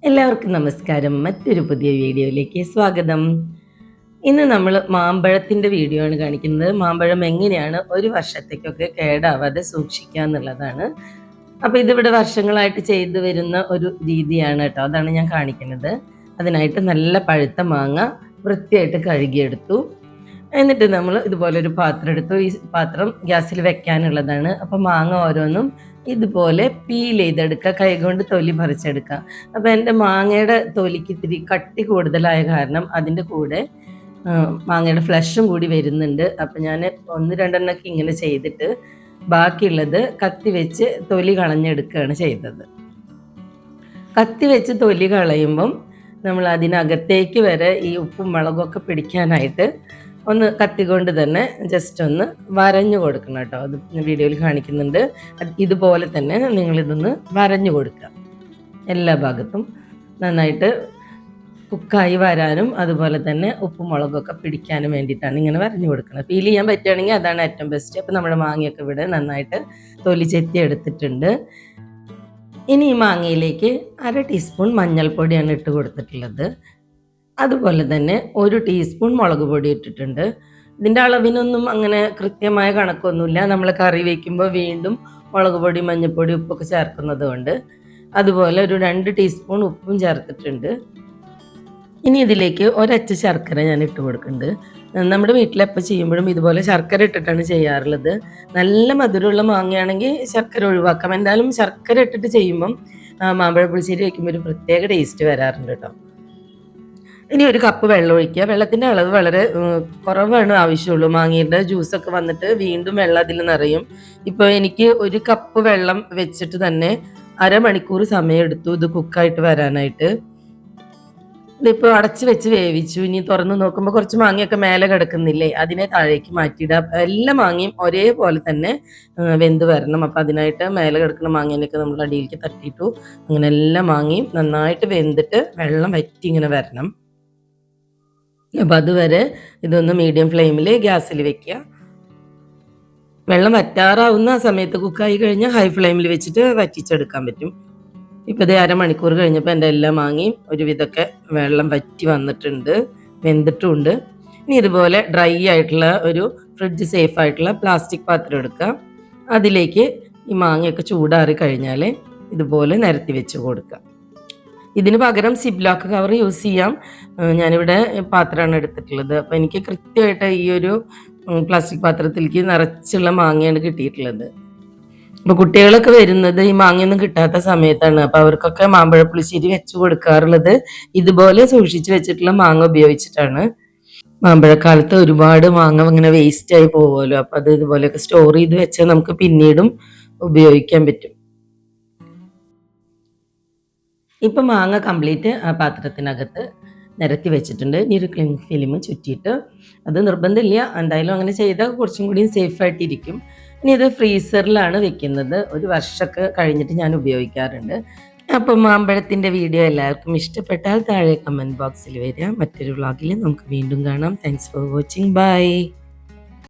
എല്ലാവർക്കും നമസ്കാരം. മറ്റൊരു പുതിയ വീഡിയോയിലേക്ക് സ്വാഗതം. ഇന്ന് നമ്മൾ മാമ്പഴത്തിൻ്റെ വീഡിയോ ആണ് കാണിക്കുന്നത്. മാമ്പഴം എങ്ങനെയാണ് ഒരു വർഷത്തേക്കൊക്കെ കേടാവാതെ സൂക്ഷിക്കുക എന്നുള്ളതാണ്. അപ്പോൾ ഇതിവിടെ വർഷങ്ങളായിട്ട് ചെയ്തു വരുന്ന ഒരു രീതിയാണ് കേട്ടോ. അതാണ് ഞാൻ കാണിക്കുന്നത്. അതിനായിട്ട് നല്ല പഴുത്ത മാങ്ങ വൃത്തിയായിട്ട് കഴുകിയെടുത്തു. എന്നിട്ട് നമ്മൾ ഇതുപോലൊരു പാത്രം എടുത്തു. ഈ പാത്രം ഗ്യാസിൽ വെക്കാനുള്ളതാണ്. അപ്പോൾ മാങ്ങ ഓരോന്നും ഇതുപോലെ പീൽ ചെയ്തെടുക്കുക, കൈകൊണ്ട് തൊലി പറിച്ചെടുക്കുക. അപ്പോൾ എൻ്റെ മാങ്ങയുടെ തൊലിക്ക് ഇത്തിരി കട്ടി കൂടുതലായ കാരണം അതിൻ്റെ കൂടെ മാങ്ങയുടെ ഫ്ലഷും കൂടി വരുന്നുണ്ട്. അപ്പോൾ ഞാൻ 1-2 ഇങ്ങനെ ചെയ്തിട്ട് ബാക്കിയുള്ളത് കത്തി വെച്ച് തൊലി കളഞ്ഞെടുക്കുകയാണ് ചെയ്തത്. കത്തി വെച്ച് തൊലി കളയുമ്പം നമ്മൾ അതിനകത്തേക്ക് വരെ ഈ ഉപ്പും മുളകൊക്കെ പിടിക്കാനായിട്ട് ഒന്ന് കത്തി കൊണ്ട് തന്നെ ജസ്റ്റ് ഒന്ന് വരഞ്ഞു കൊടുക്കണം കേട്ടോ. അത് വീഡിയോയിൽ കാണിക്കുന്നുണ്ട്. ഇതുപോലെ തന്നെ നിങ്ങളിതൊന്ന് വരഞ്ഞു കൊടുക്കുക. എല്ലാ ഭാഗത്തും നന്നായിട്ട് കുക്കായി വരാനും അതുപോലെ തന്നെ ഉപ്പും മുളകൊക്കെ പിടിക്കാനും വേണ്ടിയിട്ടാണ് ഇങ്ങനെ വരഞ്ഞു കൊടുക്കുന്നത്. പീൽ ചെയ്യാൻ പറ്റുകയാണെങ്കിൽ അതാണ് ഏറ്റവും ബെസ്റ്റ്. അപ്പോൾ നമ്മുടെ മാങ്ങയൊക്കെ ഇവിടെ നന്നായിട്ട് തൊലി ചെത്തി എടുത്തിട്ടുണ്ട്. ഇനി ഈ മാങ്ങയിലേക്ക് 1/2 ടീസ്പൂൺ മഞ്ഞൾപ്പൊടിയാണ് ഇട്ട് കൊടുത്തിട്ടുള്ളത്. അതുപോലെ തന്നെ 1 ടീസ്പൂൺ മുളക് പൊടി ഇട്ടിട്ടുണ്ട്. ഇതിൻ്റെ അളവിനൊന്നും അങ്ങനെ കൃത്യമായ കണക്കൊന്നുമില്ല. നമ്മൾ കറി വയ്ക്കുമ്പോൾ വീണ്ടും മുളക് പൊടി, മഞ്ഞൾപ്പൊടി, ഉപ്പൊക്കെ ചേർക്കുന്നത് കൊണ്ട്. അതുപോലെ ഒരു 2 ടീസ്പൂൺ ഉപ്പും ചേർത്തിട്ടുണ്ട്. ഇനി ഇതിലേക്ക് ഒരച്ച് ശർക്കര ഞാൻ ഇട്ട് കൊടുക്കുന്നുണ്ട്. നമ്മുടെ വീട്ടിലെപ്പോൾ ചെയ്യുമ്പോഴും ഇതുപോലെ ശർക്കര ഇട്ടിട്ടാണ് ചെയ്യാറുള്ളത്. നല്ല മധുരമുള്ള മാങ്ങയാണെങ്കിൽ ശർക്കര ഒഴിവാക്കാം. എന്തായാലും ശർക്കര ഇട്ടിട്ട് ചെയ്യുമ്പം മാമ്പഴ പുളിശ്ശേരി വയ്ക്കുമ്പോൾ ഒരു പ്രത്യേക ടേസ്റ്റ് വരാറുണ്ട് കേട്ടോ. ഇനി 1 കപ്പ് വെള്ളം ഒഴിക്കുക. വെള്ളത്തിൻ്റെ അളവ് വളരെ കുറവാണ് ആവശ്യമുള്ളൂ. മാങ്ങയുടെ ജ്യൂസൊക്കെ വന്നിട്ട് വീണ്ടും വെള്ളം അതിൽ നിറയും. ഇപ്പോൾ എനിക്ക് 1 കപ്പ് വെള്ളം വെച്ചിട്ട് തന്നെ അരമണിക്കൂർ സമയം എടുത്തു ഇത് കുക്കായിട്ട് വരാനായിട്ട്. ഇതിപ്പോൾ അടച്ച് വെച്ച് വേവിച്ചു. ഇനി തുറന്ന് നോക്കുമ്പോൾ കുറച്ച് മാങ്ങയൊക്കെ മേലെ കിടക്കുന്നില്ലേ, അതിനെ താഴേക്ക് മാറ്റിയിടുക. എല്ലാ മാങ്ങയും ഒരേപോലെ തന്നെ വെന്ത് വരണം. അപ്പോൾ അതിനായിട്ട് മേലെ കിടക്കുന്ന മാങ്ങേനൊക്കെ നമ്മൾ അടിയിലേക്ക് തട്ടിയിട്ടു. അങ്ങനെ എല്ലാ മാങ്ങയും നന്നായിട്ട് വെന്തിട്ട് വെള്ളം വറ്റി ഇങ്ങനെ വരണം. അപ്പോൾ അതുവരെ ഇതൊന്ന് മീഡിയം ഫ്ലെയിമിൽ ഗ്യാസിൽ വെക്കുക. വെള്ളം വറ്റാറാവുന്ന ആ സമയത്ത് കുക്കായി കഴിഞ്ഞാൽ ഹൈ ഫ്ലെയിമിൽ വെച്ചിട്ട് വറ്റിച്ചെടുക്കാൻ പറ്റും. ഇപ്പോൾ ഇത് അരമണിക്കൂർ കഴിഞ്ഞപ്പോൾ എൻ്റെ എല്ലാ മാങ്ങയും ഒരുവിധമൊക്കെ വെള്ളം വറ്റി വന്നിട്ടുണ്ട്, വെന്തിട്ടുമുണ്ട്. ഇനി ഇതുപോലെ ഡ്രൈ ആയിട്ടുള്ള ഒരു ഫ്രിഡ്ജ് സേഫ് ആയിട്ടുള്ള പ്ലാസ്റ്റിക് പാത്രം എടുക്കുക. അതിലേക്ക് ഈ മാങ്ങയൊക്കെ ചൂടാറി കഴിഞ്ഞാൽ ഇതുപോലെ നിരത്തി വെച്ച് കൊടുക്കുക. ഇതിന് പകരം സിബ്ലോക്ക് കവർ യൂസ് ചെയ്യാം. ഞാനിവിടെ പാത്രമാണ് എടുത്തിട്ടുള്ളത്. അപ്പോൾ എനിക്ക് കൃത്യമായിട്ട് ഈ ഒരു പ്ലാസ്റ്റിക് പാത്രത്തിലേക്ക് നിറച്ചുള്ള മാങ്ങയാണ് കിട്ടിയിട്ടുള്ളത്. അപ്പോൾ കുട്ടികളൊക്കെ വരുന്നത് ഈ മാങ്ങയൊന്നും കിട്ടാത്ത സമയത്താണ്. അപ്പോൾ അവർക്കൊക്കെ മാമ്പഴ പുളിശ്ശേരി വെച്ച് കൊടുക്കാറുള്ളത് ഇതുപോലെ സൂക്ഷിച്ച് വെച്ചിട്ടുള്ള മാങ്ങ ഉപയോഗിച്ചിട്ടാണ്. മാമ്പഴക്കാലത്ത് ഒരുപാട് മാങ്ങ ഇങ്ങനെ വേസ്റ്റ് ആയി പോകുമല്ലോ. അപ്പോൾ അത് ഇതുപോലെയൊക്കെ സ്റ്റോർ ചെയ്ത് വെച്ചാൽ നമുക്ക് പിന്നീടും ഉപയോഗിക്കാൻ പറ്റും. ഇപ്പം മാങ്ങ കംപ്ലീറ്റ് ആ പാത്രത്തിനകത്ത് നിരത്തി വെച്ചിട്ടുണ്ട്. ഇനി ഒരു ക്ലിങ് ഫിലിം ചുറ്റിയിട്ട്, അത് നിർബന്ധമില്ല, എന്തായാലും അങ്ങനെ ചെയ്താൽ കുറച്ചും കൂടി സേഫായിട്ടിരിക്കും. ഇനി ഇത് ഫ്രീസറിലാണ് വെക്കുന്നത്. 1 വർഷമൊക്കെ കഴിഞ്ഞിട്ട് ഞാൻ ഉപയോഗിക്കാറുണ്ട്. അപ്പം മാമ്പഴത്തിൻ്റെ വീഡിയോ എല്ലാവർക്കും ഇഷ്ടപ്പെട്ടാൽ താഴെ കമൻറ്റ് ബോക്സിൽ വരിക. മറ്റൊരു വ്ളോഗിൽ നമുക്ക് വീണ്ടും കാണാം. Thanks for watching. ബൈ.